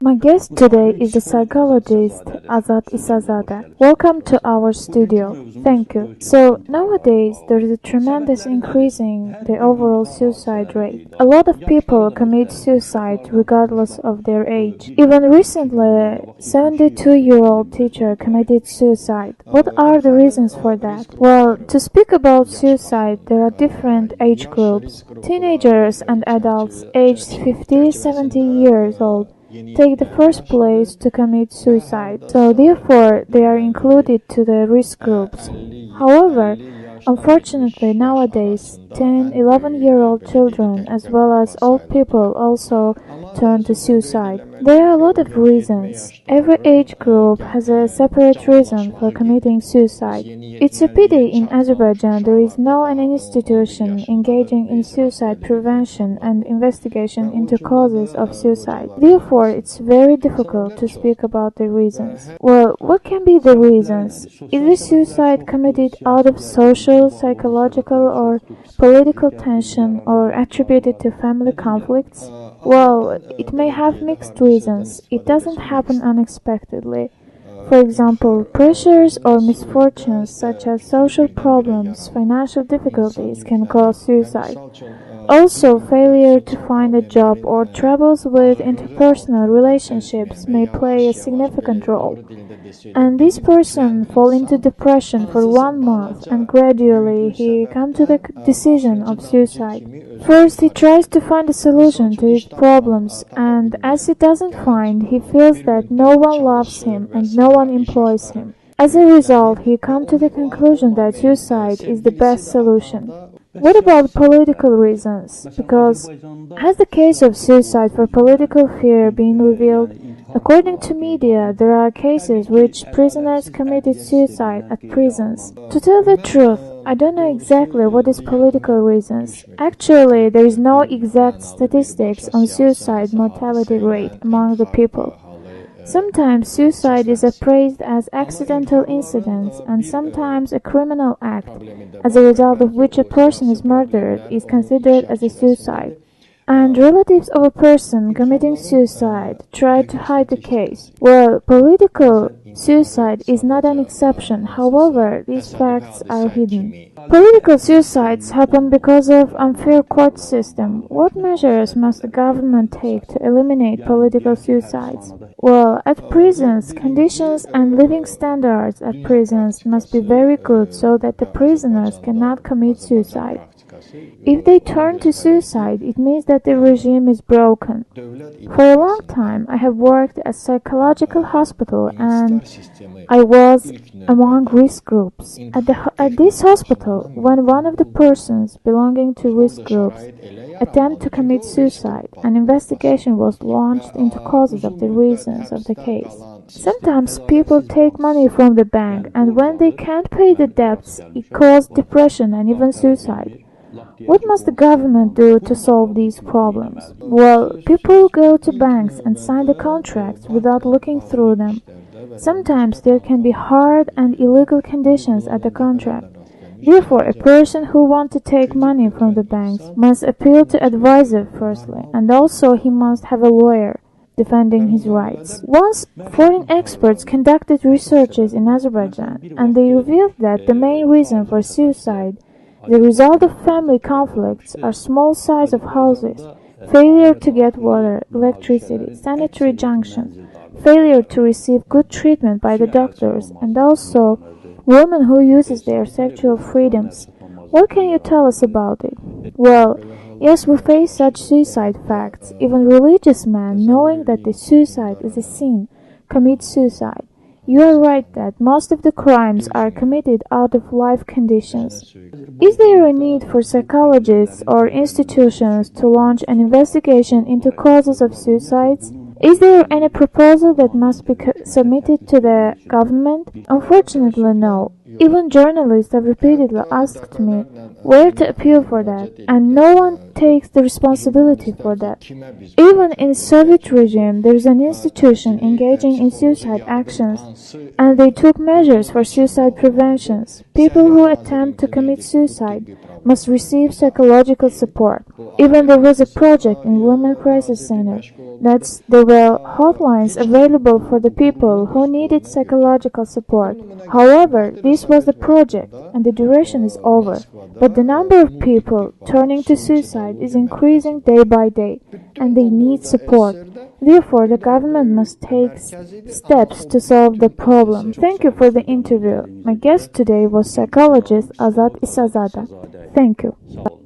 My guest today is the psychologist Azad Isazade. Welcome to our studio. Thank you. So, nowadays there is a tremendous increase in the overall suicide rate. A lot of people commit suicide regardless of their age. Even recently, a 72-year-old teacher committed suicide. What are the reasons for that? Well, to speak about suicide, there are different age groups. Teenagers and adults aged 50-70 years old take the first place to commit suicide, so therefore they are included to the risk groups. However, unfortunately nowadays 10-11-year-old children as well as old people also turn to suicide. There are a lot of reasons. Every age group has a separate reason for committing suicide. It's a pity in Azerbaijan there is no an institution engaging in suicide prevention and investigation into causes of suicide. Therefore, it's very difficult to speak about the reasons. Well, what can be the reasons? Is the suicide committed out of social, psychological, or political tension, or attributed to family conflicts? Well, it may have mixed reasons. It doesn't happen unexpectedly. For example, pressures or misfortunes such as social problems, financial difficulties can cause suicide. Also, failure to find a job or troubles with interpersonal relationships may play a significant role. And this person fall into depression for 1 month and gradually he come to the decision of suicide. First, he tries to find a solution to his problems, and as he doesn't find, he feels that no one loves him and no one employs him. As a result, he comes to the conclusion that suicide is the best solution. What about political reasons? Because has the case of suicide for political fear been revealed? According to media, there are cases which prisoners committed suicide at prisons. To tell the truth, I don't know exactly what is political reasons. Actually, there is no exact statistics on suicide mortality rate among the people. Sometimes suicide is appraised as accidental incidents and sometimes a criminal act, as a result of which a person is murdered, is considered as a suicide. And relatives of a person committing suicide try to hide the case. Well, political suicide is not an exception, however, these facts are hidden. Political suicides happen because of unfair court system. What measures must the government take to eliminate political suicides? Well, at prisons, conditions and living standards at prisons must be very good so that the prisoners cannot commit suicide. If they turn to suicide, it means that the regime is broken. For a long time, I have worked at a psychological hospital and I was among risk groups. At this hospital, when one of the persons belonging to risk groups attempt to commit suicide, an investigation was launched into causes of the reasons of the case. Sometimes people take money from the bank and when they can't pay the debts, it causes depression and even suicide. What must the government do to solve these problems? Well, people go to banks and sign the contracts without looking through them. Sometimes there can be hard and illegal conditions at the contract. Therefore, a person who wants to take money from the banks must appeal to advisor firstly, and also he must have a lawyer defending his rights. Once, foreign experts conducted researches in Azerbaijan, and they revealed that the main reason for suicide, the result of family conflicts, are small size of houses, failure to get water, electricity, sanitary junctions, failure to receive good treatment by the doctors, and also women who uses their sexual freedoms. What can you tell us about it? Well, yes, we face such suicide facts. Even religious men, knowing that the suicide is a sin, commit suicide. You are right that most of the crimes are committed out of life conditions. Is there a need for psychologists or institutions to launch an investigation into causes of suicides? Is there any proposal that must be submitted to the government? Unfortunately, no. Even journalists have repeatedly asked me where to appeal for that, and no one takes the responsibility for that. Even in the Soviet regime, there is an institution engaging in suicide actions, and they took measures for suicide prevention. People who attempt to commit suicide must receive psychological support. Even there was a project in Women Crisis Center that there were hotlines available for the people who needed psychological support. However, this was the project and the duration is over. But the number of people turning to suicide is increasing day by day and they need support. Therefore, the government must take steps to solve the problem. Thank you for the interview. My guest today was psychologist Azad Isazade. Thank you.